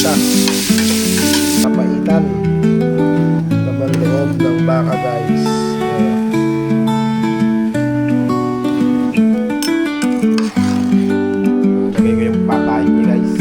binata. Papaitan. Laman loob ng baka guys. Lagay ko yung papain niya guys.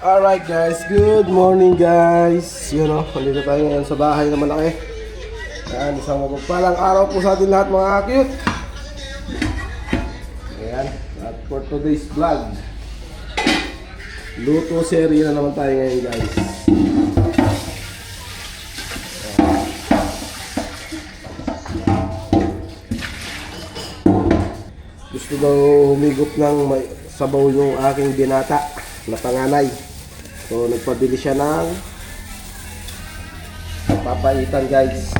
Alright guys, good morning guys. Yun o, nandito tayo ngayon sa bahay na malaki. Ayan, isang mapagpalang araw po sa atin lahat mga cute. Ayan, at for today's vlog, luto serie na naman tayo ngayon guys. Gusto daw humigop ng may sabaw yung aking binata na panganay. So nagpabili siya ng papaitan guys.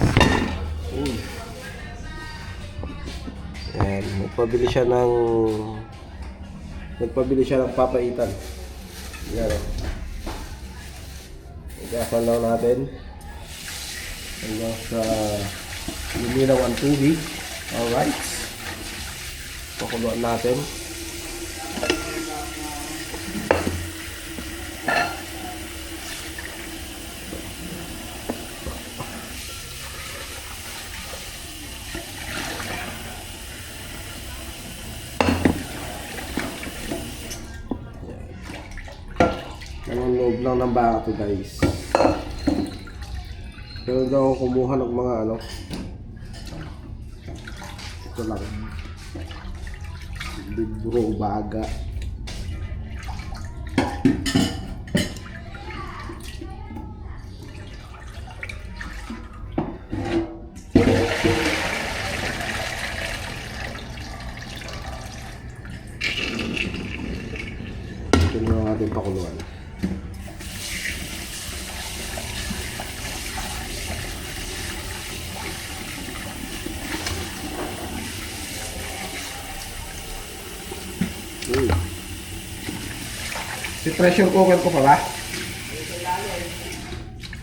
Ayan, nagpabili siya ng papaitan. Ayan o. Igasan lang natin hanggang sa luminaw ang tubig. Alright, pakuluan natin. Ang loob lang ng baka to guys. Pero daw ako kumuha ng mga ano. Ito lang. Libro, baga. Ito na natin pakuluan. Si pressure cooker ko pala.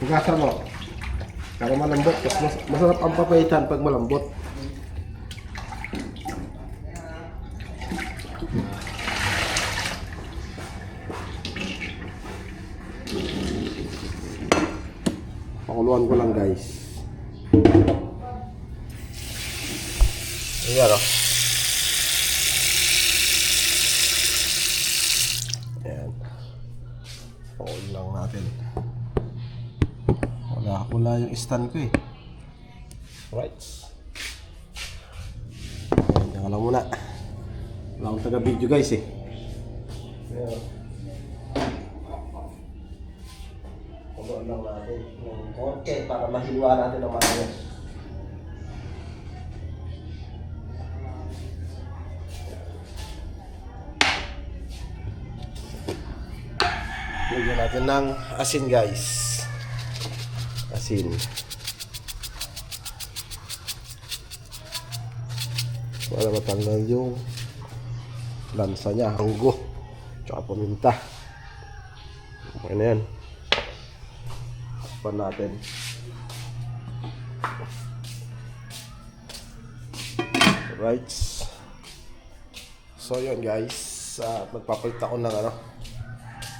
Hugasan mo. Para malambot. Masarap ang papaitan pag malambot. Pakuluan ko lang guys. Ayan o. Ayan. Pakuluan lang natin. Wala yung stand ko eh. Right. Ayan, teka lang muna. Wala akong taga-video guys eh. Ayan. Pakuluan lang natin ng konti para mahiwa natin ang maayos. Lagyan natin ng asin guys. Asin. Para matanggal yung lansa niya. Hanggo. Tsaka paminta. Okay na yan. Takpan natin. Alright. So yun guys. Magpapalit ako ng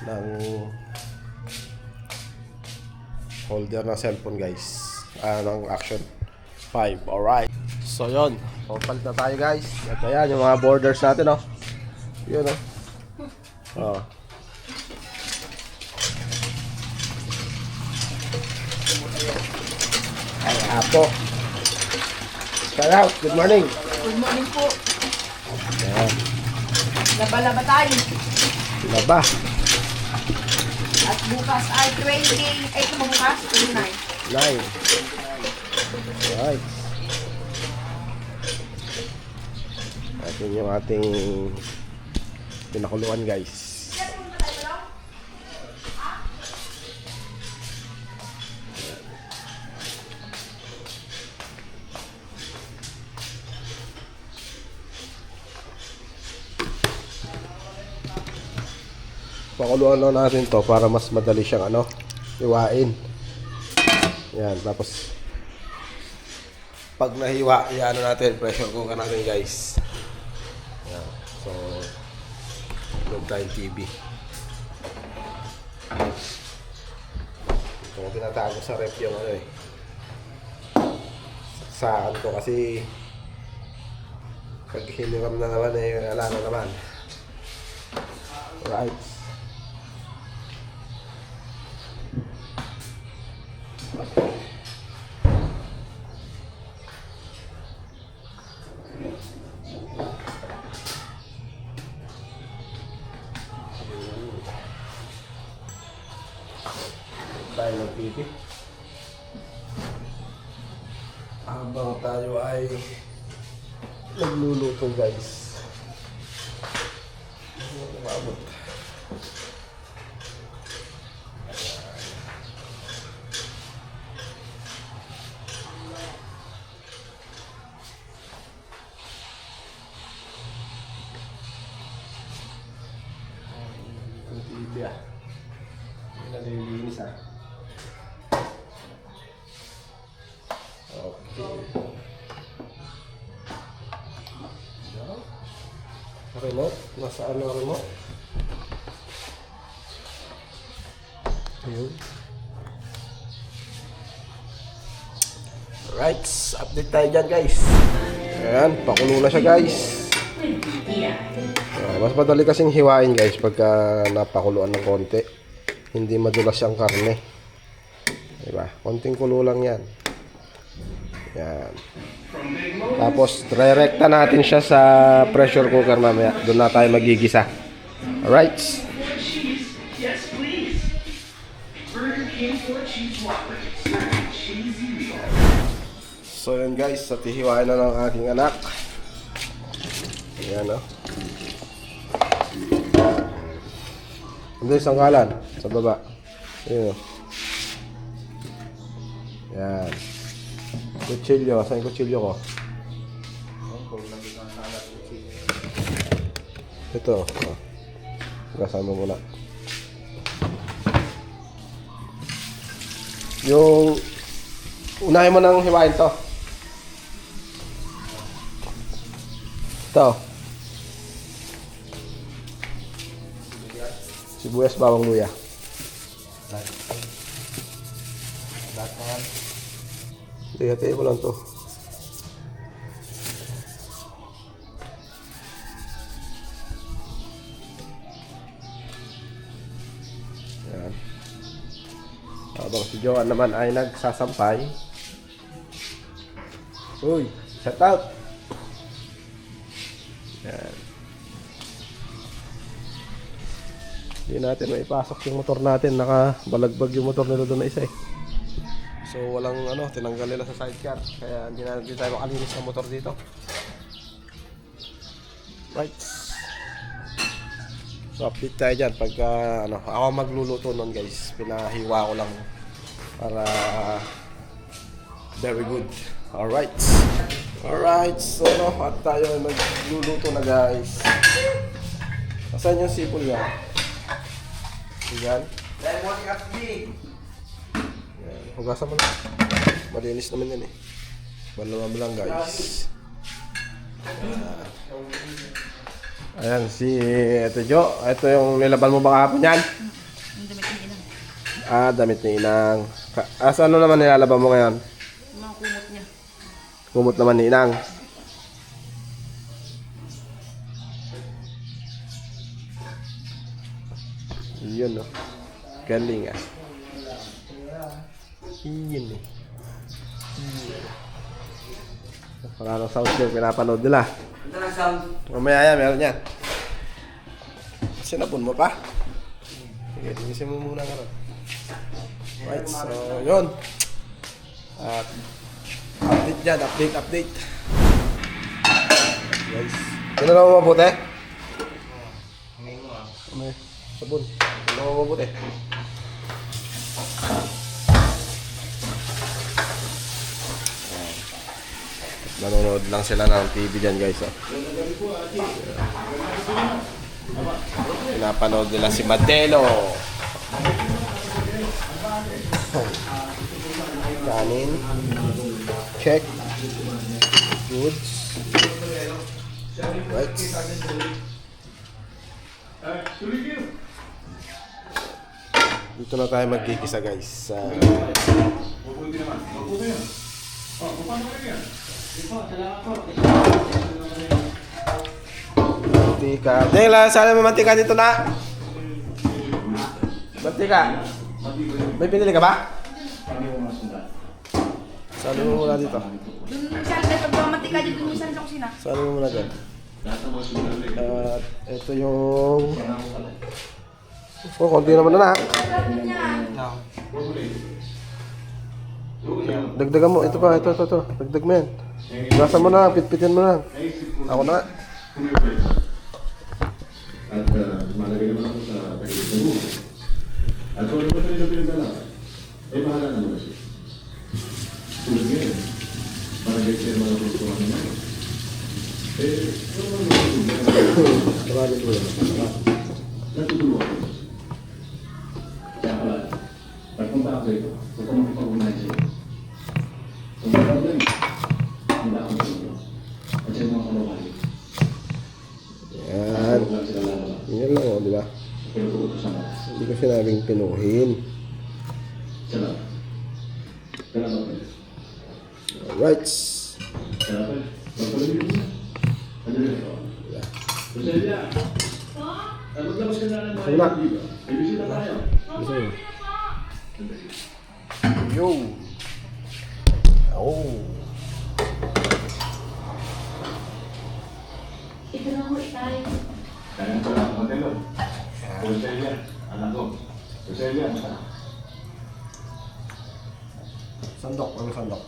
ng holder ng cellphone guys, ng Action 5. Alright, so yun, papalit na tayo guys. At ayan yung mga borders natin yun ay apo. Shout out, good morning. Good morning po. Ayan. Laba-laba tayo. Laba. At bukas ay 28 bukas, 29. 9. Right. Atin yung ating pinakuluan guys. Pakuluan lang natin to para mas madali siyang hiwain. Yan, tapos pag nahiwa, natin, pressure cooker natin guys. Yan. So, load tayong TV. Ito ko tinatago sa rep yung saan ko kasi pag hiniram na naman wala na naman. Right. Tayo ng pipi. Habang tayo ay nagluluto guys. Umabot. Ang pipi nalilinis Okay. Remote? Nasaan ang remote? Ayun. Alright, update tayo dyan guys. Ayan, pakulo na siya guys. Mas madali kasing hiwain guys pagka napakuluan ng konti. Hindi madulas siyang karne. Diba? Konting kulo lang yan. Yan. Tapos, re-recta natin siya sa pressure cooker mamaya. Doon na tayo magigisa. Alright. So, yun guys. Sa tihiwain na ng aking anak. Ayan, Hindi, isang kalan. Sa baba. Ayan, Yan. Kutsilyo. Saan yung kutsilyo ko? Ito. Gasan mo muna. Yung unahin mo nang hiwain to. Ito. Sibuyas, bawang luya. Hati-hati mo lang to. Yan. Habang si Joan naman ay nagsasampay. Uy, shout out! Yan. Hindi natin maipasok yung motor natin. Nakabalagbag yung motor nila doon na isa So walang tinanggal nila sa sidecar. Kaya hindi tayo makalinis ng motor dito. Right. So update tayo dyan pagka ako magluluto nun guys. Pinahiwa ko lang para very good. Alright. Alright. So at tayo magluluto na guys. Asan yung sipol niya? Yan. Hugasan mo na. Malinis naman yan Balaman mo lang guys. Ayan si Ate Jo. Ito yung nilaban mo ba kahapon yan? Damit ni Inang. Damit ni Inang. Ano naman nilalaban mo ngayon? Mga kumot niya. Kumot naman ni Inang. Yun Galing Yun Wala nang sound yung pinapanood nila. Mamaya yan, meron yan. Sinabon mo pa? Sige, linisin mo muna nga. Right, so yun. At update dyan, update. Guys, sino na mo mabuti? Sabon. Sino na mo mabuti? Nanonood lang sila ng TV dyan guys Pinapanood nila si Madelo. Kanin. Check. Goods. Right. Dito na tayo magkikisa guys. Mantika. Dela, sana may mantika dito na. Mantika. May pinili ka ba? Sali mo muna dito. Dun siya, may pagmamantika dyan dun minsan sa kusina. Sali mo muna dyan. At ito yung... Oh, konti naman na. Dagdagan mo. Ito pa, ito. Dagdag mo yan. Gasa mo na, pitpitin mo na. Ako na. At malagay naman ako sa pagkakita mo. At kung ano ba tayo na pinagdala, eh bahala naman siya. Tulad ngayon, malagay siya mga gustuhan naman. Eh, ano naman natutulungan ko. Kaya pala, pagpunta ako ito, huwag ka makipag-unahin siya. Kung may problem, hindi ako tulungan. At siya mga kalawali. Yan. Yan lang o, di ba? Hindi ko sinabing pinuhin. Alright. Wala. Gusto mo? Yo. Oh. Ito na mo, itay. Kaya ito lang, Modelo. Roselia, anak ko. Roselia, Sandok, ano sandok?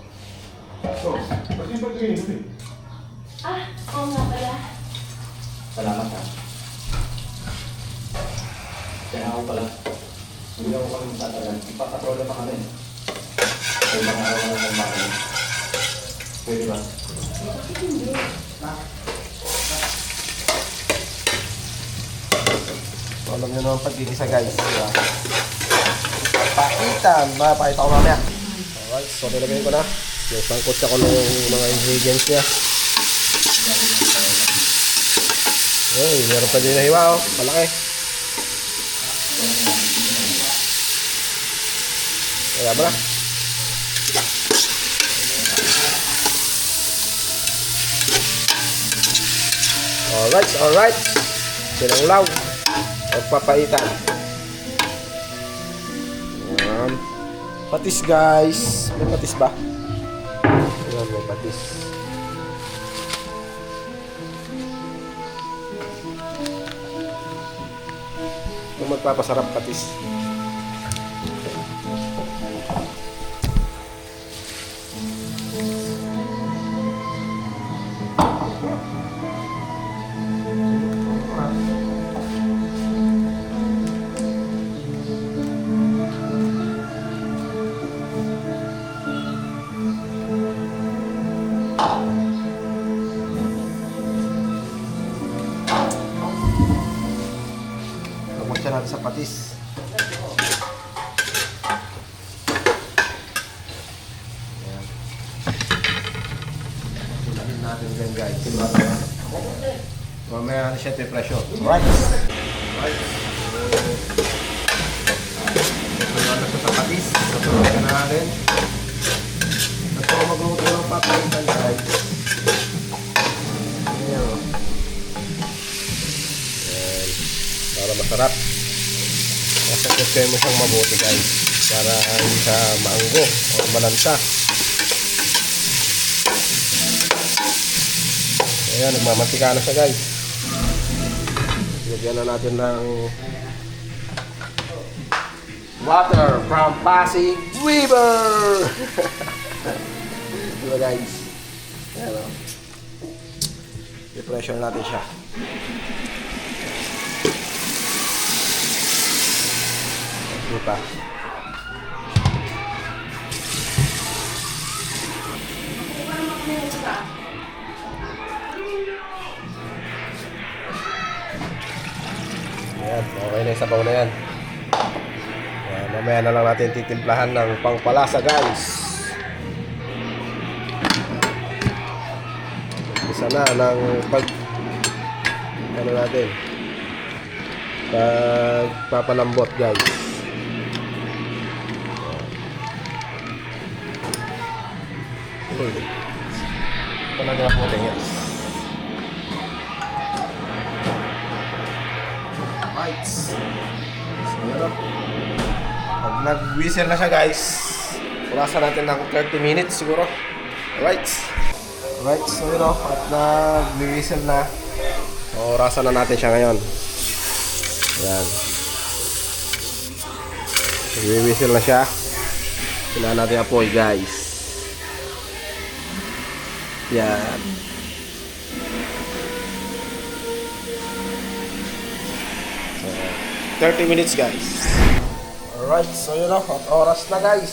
So, ba't yung pagkain ito eh? Oo nga pala. Salamat ha. Kaya ako pala. Hindi ako pala matatagal. Ipapatrola pa kami. Sa ibang araw na ng mga. Pwede ba? Alam nyo naman pagkikisa guys. Diba? Paitan. Mapakita ko mamaya. Alright, so nilagay ko na. Yung sangkot siya ko ng mga ingredients niya. Uy, meron pa din na hiwa oh. Malaki. Kaya ba na? Alright. Sinanglaw. Pagpapaitan. Ayan. Patis guys. May patis ba? Ayan, may patis. Ito magpapasarap patis. Lagyan siya natin sa patis. Ayan. Tulanin natin dyan guys. Mamaya natin siya pressure. Alright. Ito na siya sa patis. Tulanin natin. At kung magluto ng papaitan guys. Ayan o. Para masarap. Masakit mo siyang mabuti guys. Para hindi siya maanggo o malansa. Ayan, nagmamantika na siya guys. Lagyan na natin ng water from Pasig River. Diba guys? Ayan o. I-pressure natin siya. Diba? na yung sabaw na yan. Ayan, mamaya na lang natin titimplahan ng pangpalasa guys. Umpisa na ng ano natin, pagpapalambot guys. Ito na mga puting guys. Right. So, yun. Pag nag-whistle na siya guys, ulasan natin ng 30 minutes siguro. Alright. Alright, so yun o. At nag-whistle na. So, orasan na natin siya ngayon. Ayan. Nag-whistle na siya. Kailangan natin apoy guys. Yan. So, 30 minutes guys. Alright, so yun o. At oras na guys.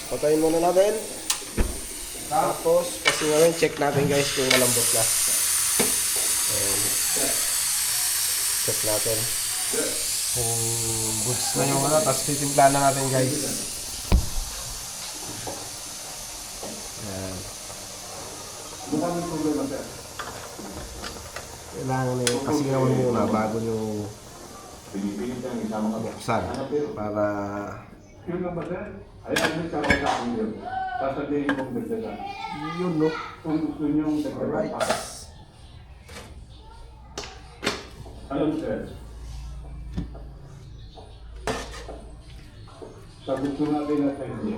Patayin muna natin. Tapos, kasi ngayon check natin guys kung malambot na. Ayan. Check natin. Kung goods na yung ano. Tapos titimpla na natin guys. Ayan. Mukhang may problema, sir. Kailangan eh, pasingawan muna bago nyo Pinipilit na yung isama ka. buksan para Yun lang ba, sir? Ay, ano yung sarang sa akin yun? Sasabihin kong dagdagan. yun no. Kung gusto niyong dagdagan Alright. pa. Alam mo, sir, sa gusto natin na sa hindi,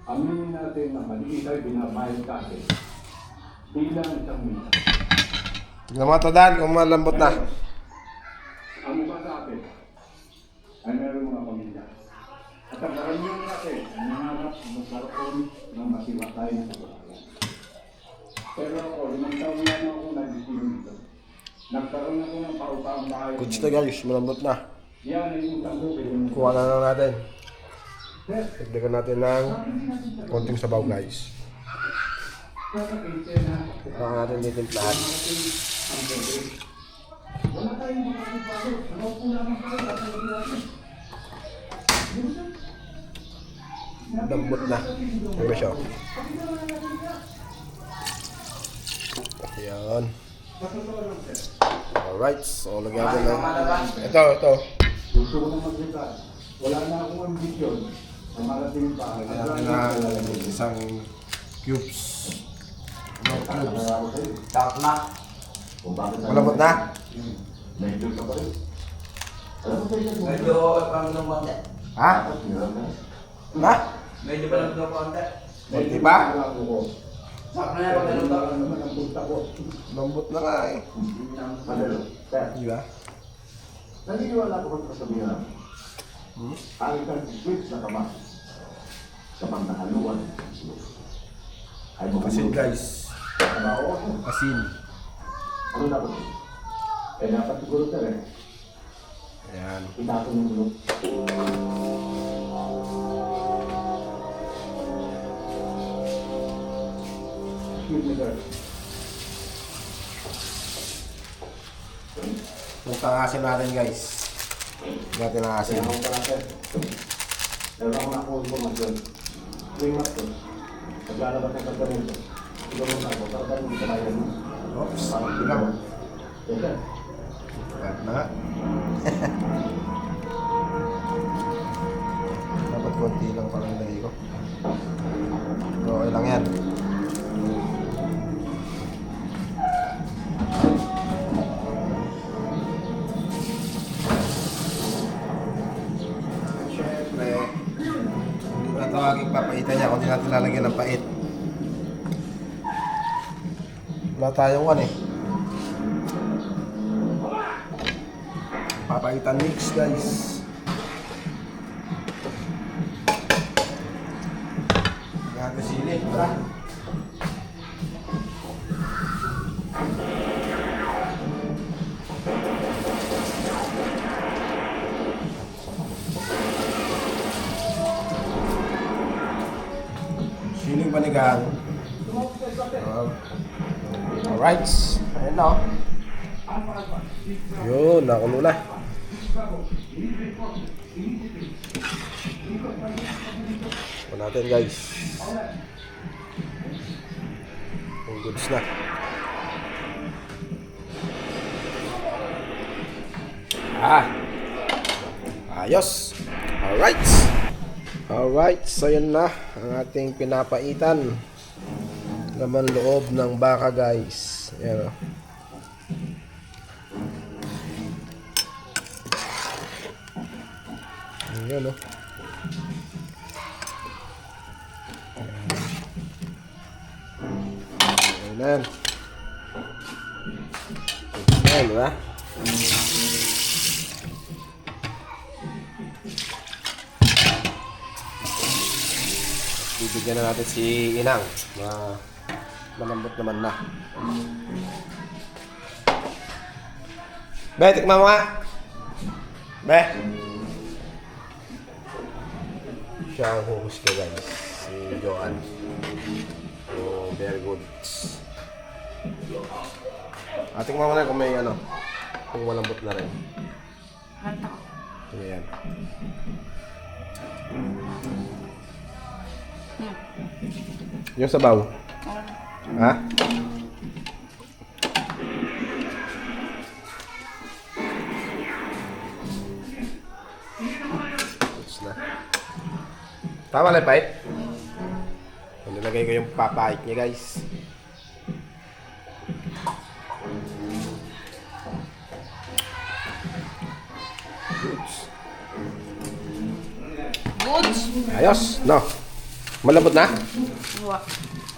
aminin natin na maliit ay binabayad natin bilang isang minsan. Tignan mo tandaan kung malambot na. Ang mukha sa atin ay meron mga pamilya. At ang karamihan natin ay nanganap magkaroon ng masiwatay na kabahayan. Pero ako, 5 taon na ako nag-isip dito. Nagkaroon ako ng paupang bahay. Goods na guys, malambot na. Yan ay utang lubid. Kuha na lang natin. Dagdagan natin ng konting sabaw guys. Kailangan natin titimplahan. Wala tayong makakipalo. Nakaupo naman kayo. Lambot na. Ano siya? Ayan. Alright, so lagyan natin ng... Ito. Gusto ko na mag-retire. Wala na akong ambisyon. Sa marating pa. Lagyan natin ng isang cubes. Takot na. Kung bakit Malambot na? medyo ka pa rin. Alam mo tayo na. Medyo parang ng konti. Ha? Na? Medyo parang ng konti. Konti ba? Sakto na yung pagkaluto. naman ang punta ko. Lambot na nga eh. Madalo. Sir, Di ba? naniniwala ko kung kasabihan. Ang isang switch na kama sa pangkahaluan ay Asin mabulo. guys. Trabaho. Asin. Ano dapat? Dapat siguro sir Ayan. itapon yung bulok. Excuse me sir. Puntang asin natin guys. Natin ang asin. Kaya ako pala sir. Meron ako na akong informasyon. Tuwing masto, naglalabas ng kaganito. Siguro na ako, para tayo hindi kalayan mo. Oops, bilang. Yes sir. Cut na nga. Dapat konti lang parang ilagay ko. So, okay lang yan. Siyempre, hindi na tawagin papaitan niya kung di natin lalagyan ng pait. Wala tayong one eh. Papaitan mix guys. Gagawin sili. Tara. Siling panigang. Alright. Ayan na. Yun, nakulo na. Ito natin guys. Ang goods na. Ayos. Alright. Alright, so yun na ang ating pinapaitan. Laman loob ng baka guys. Ayan o. Ayan o. Ayan. Ayan, diba? Bibigyan na natin si Inang na malambot naman na. Be, tikman mo nga. Be. Siya ang huhusga guys. Si Joan. So, very good. Tikman mo na kung may ano. Kung malambot na rin. Halata ko. Ayan. Yung sabaw. Ha? Goods na. Tama na yung pait? Nilagay ko yung papait niya guys. Goods. Goods! Ayos, no? Malambot na? Wow.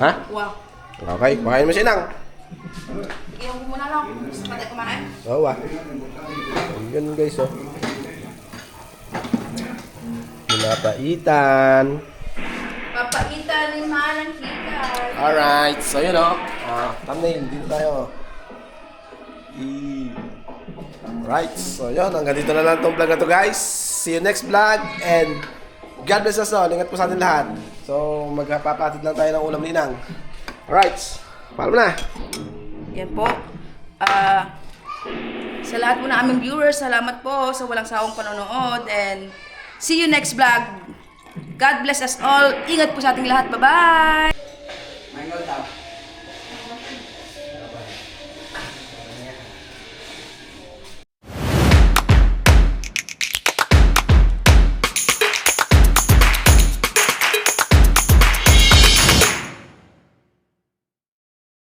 Ha? Wow. Okay, pakain mo si Inang. Iyan ko muna lang. Gusto pa tayo kumain? Oo ah. Yun guys oh. Pinapaitan. Papaitan ni Manang Kikas. Alright, so yun oh. Thumbnail, dito tayo. Right, so yun. Hanggang dito na lang itong vlog na to guys. See you next vlog and God bless us all. Ingat po sa atin lahat. So magpapatid lang tayo ng ulam ni Inang. Alright, paalam na. Yan po. Sa lahat po na aming viewers, salamat po sa walang sawang panonood and see you next vlog. God bless us all. Ingat po sa ating lahat. Bye-bye!